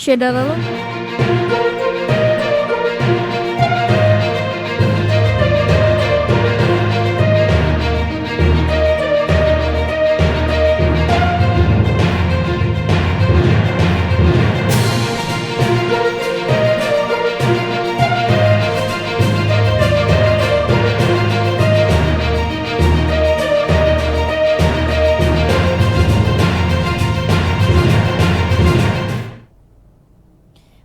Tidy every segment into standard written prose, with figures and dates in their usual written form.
Saudara lo?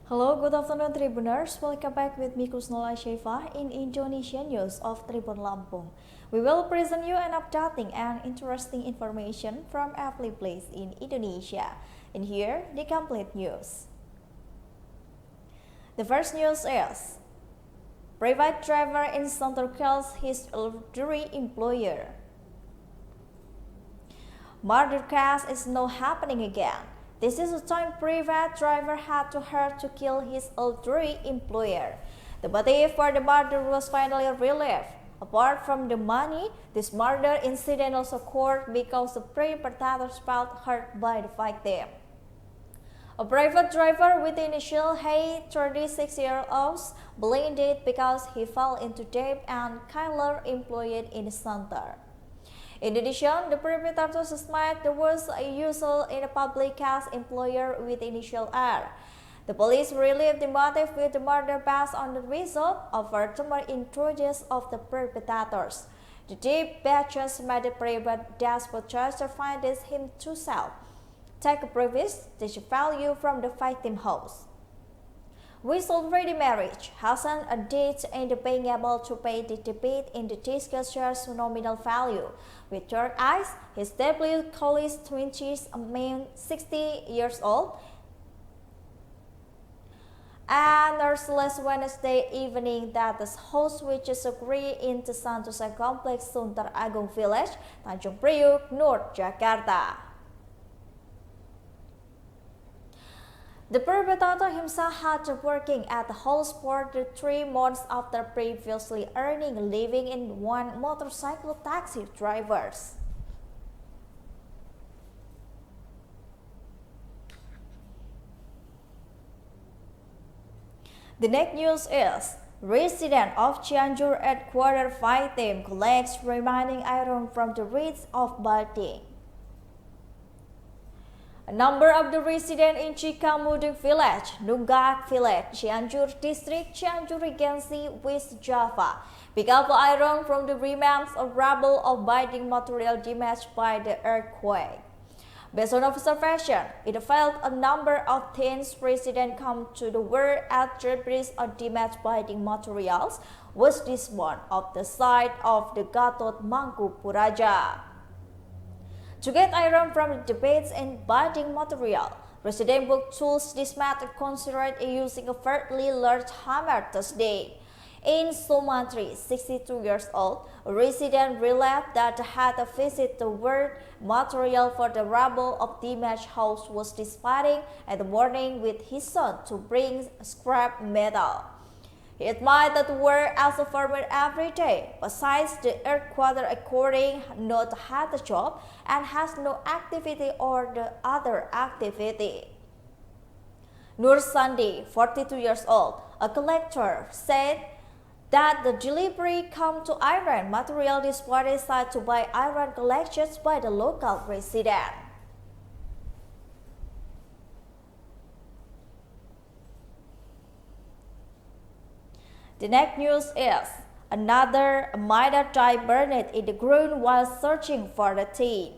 Hello, good afternoon Tribuners. Welcome back with me Kusnola Sheva in Indonesia News of Tribun Lampung. We will present you an updating and interesting information from every place in Indonesia. And here, the complete news. The first news is private driver in Santor kills his elderly employer. Murder case is now happening again. This is the time private driver had to hurt to kill his elderly employer. The motive for the murder was finally relieved. Apart from the money, this murder incident also occurred because the perpetrators felt hurt by the victim. A private driver with the initial Hay, 36-year-olds, blamed it because he fell into debt and killer employed in the center. In addition, the perpetrators suspect there was a user in a public as employer with initial R. The police relieved the motive with the murder based on the result of further introductions of the perpetrators. The deep batches made the private dashboard charge to find him to sell, take a previous value from the victim house. With already marriage, Hassan a date and being able to pay the debit in the discussion's nominal value. With third eyes, his debut college 20s, a man 60 years old, and last Wednesday evening that the host which is agree in the Santosa Complex Sunter Agung Village, Tanjung Priok, North Jakarta. The perpetrator himself had been working at the house for 3 months after previously earning a living in one motorcycle taxi drivers. The next news is resident of Cianjur headquarters victim collects remaining iron from the reeds of Balting. A number of the residents in Cikamudung Village, Nunggak Village, Cianjur District, Cianjur Regency, West Java, pick up iron from the remains of rubble of building material damaged by the earthquake. Based on observation, it felt a number of teens residents come to the world at debris of damaged building materials was this one of the site of the Gatot Mangkubraja. To get iron from the debates and building material, resident book tools this method considered using a fairly large hammer Thursday. In Sumantri, 62 years old, a resident realized that had a visit the work material for the rubble of damaged house was dispatching in the morning with his son to bring scrap metal. He admitted that the work also formed every day. Besides the headquarters according not had a job and has no activity or the other activity. Nur Sandi, 42 years old, a collector, said that the delivery come to iron material dispatched site to buy iron collections by the local resident. The next news is another minor died burned in the ground while searching for the teen.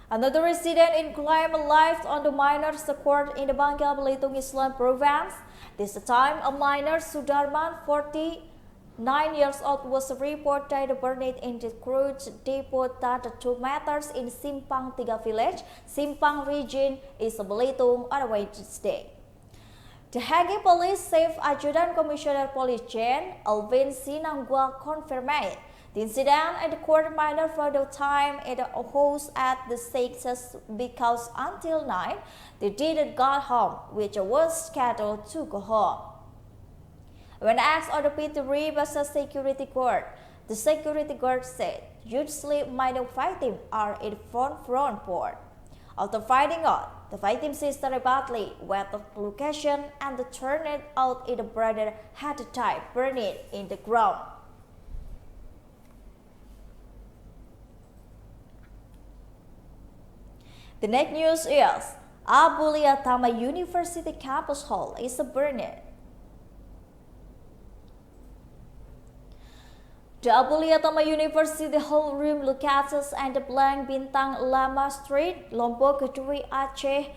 Another resident in claim lives on the minor's court in the Bangka Belitung Islam province. This time, a minor Sudarman, 49 years old, was reported burned in the crude depot that 2 meters in Simpang Tiga village, Simpang region, East Belitung on Wednesday. The Hague Police Chief Adjutant Commissioner Police Jen Alvin Sinangua confirmed the incident at the court minor for the time at the house at the sixes because until 9 they didn't go home, which was scheduled to go home. When asked on the P3 versus security guard, the security guard said usually minor victims are in front port. After finding out, the victim's sister reportedly went to the location and turned out the brother had died buried in the ground. The next news is Abulia Tama University campus hall is burned. The Abulia Tama University Hall room located at the Blank Bintang Lama Street, Lombok, Kediri, Aceh,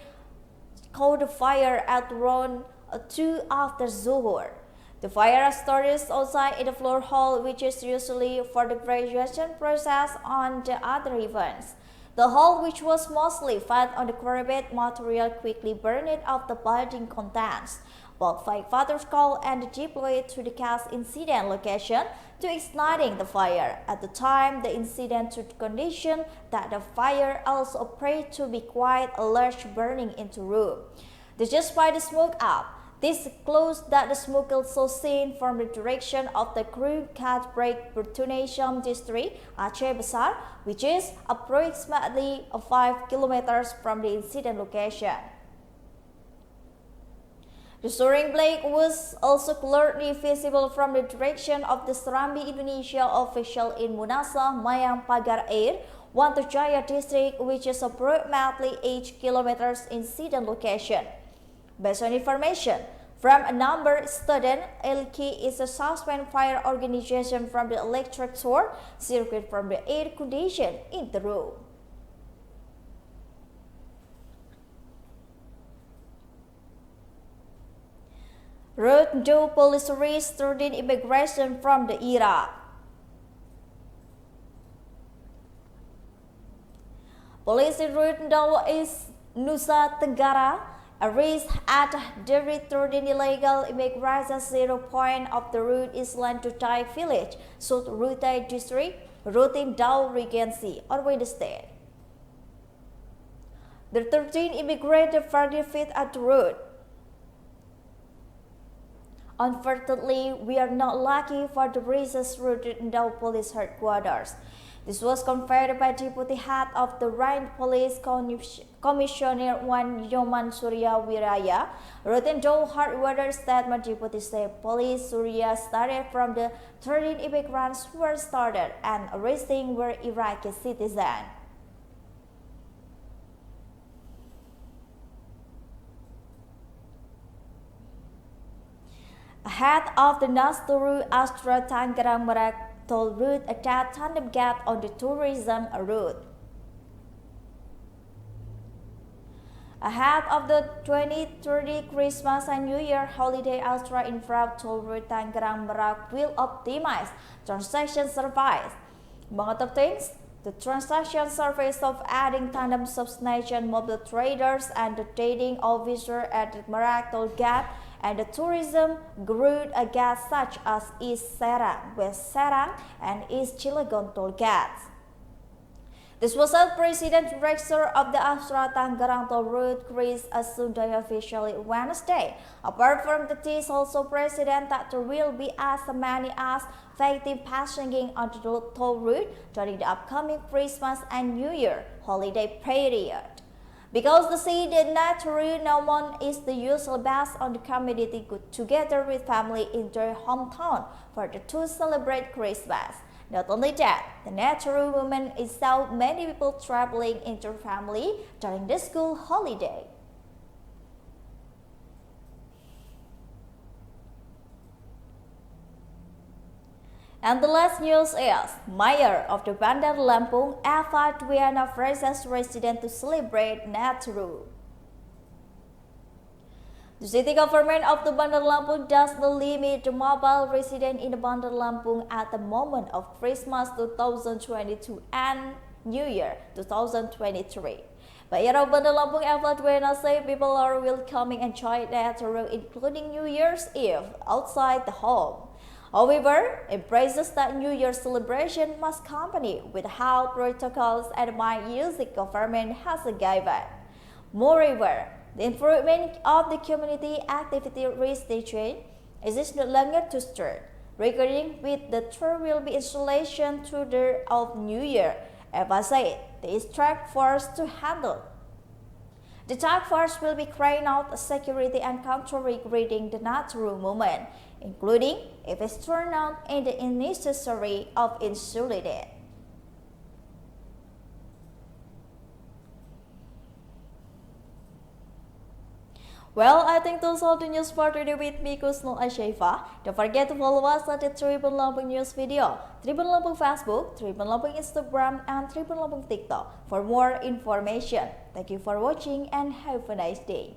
caught fire at around 2 after Zuhur. The fire started outside in the floor hall, which is usually for the graduation process on the other events. The hall, which was mostly fed on the corrugated material, quickly burned out the building contents. Both firefighters called and deployed to the gas incident location to igniting the fire. At the time, the incident took condition that the fire also appeared to be quite a large burning into room. Despite the smoke up, this disclosed that the smoke also seen from the direction of the Kru Cat Break Pertunation District, Aceh Besar, which is approximately 5 kilometers from the incident location. The soaring blaze was also clearly visible from the direction of the Serambi Indonesia official in Munasa, Mayang Pagar Air, Wantajaya district, which is approximately 8 kilometers incident location. Based on information from a number of students, LK is a suspend fire organization from the electric source circuit from the air condition in the room. Road do police arrest 13 immigration from the Iraq. Police in Rutendo is Nusa Tenggara arrest at Deri 13 illegal immigrants 0 point of the route Island to Thai village, South Rutai district, Rutin Dao Regency, on Wednesday. The 13 immigrants further fit at the route. Unfortunately, we are not lucky for the reasons rooted in the police headquarters. This was confirmed by Deputy Head of the Rhine Police Commissioner Wan Yoman Surya Wiraya. Written down hard-weather statement, Deputy State Police Surya started from the 13 immigrants who were started and arresting were Iraqi citizens. Ahead of the Nasturu Astra Tangerang Merak toll route, a tandem gap on the tourism route. Ahead of the 2030 Christmas and New Year holiday, Astra Infra toll route Tangerang Merak will optimize transaction service. Among other things, the transaction service of adding tandem substation mobile traders and the trading officer at the Merak toll gap and the tourism route gates such as East Serang, West Serang, and East Cilegon toll gates. This was the President Director of the Astra Tangerang toll route, Chris Asundai, officially Wednesday. Apart from this, also President that there will be as many as effective passengers on the toll route during the upcoming Christmas and New Year holiday period. Because the city natural known is the usual best on the community good together with family in their hometown for the to celebrate Christmas. Not only that, the natural movement is so many people traveling into family during the school holiday. And the last news is, Mayor of the Bandar Lampung, Eva Dwiana Frezes resident to celebrate Nataru. The city government of the Bandar Lampung does not limit the mobile resident in the Bandar Lampung at the moment of Christmas 2022 and New Year 2023. Mayor of Bandar Lampung, Eva Dwiana, said people are welcoming and enjoy Nataru, including New Year's Eve, outside the home. However, it embraces that New Year celebration must accompany with health protocols and my music government has given. Moreover, the improvement of the community activity restriction is no longer to start. Regarding with the there will be installation to the of New Year, Eva said, the is track force to handle The task force will be carrying out security and control regarding the natural movement, including if it's turned out in the necessary of insulated. Well, I think those are the news for today with me, Kusnul Ashaifa. Don't forget to follow us at the Tribun Lampung News video, Tribun Lampung Facebook, Tribun Lampung Instagram, and Tribun Lampung TikTok for more information. Thank you for watching and have a nice day.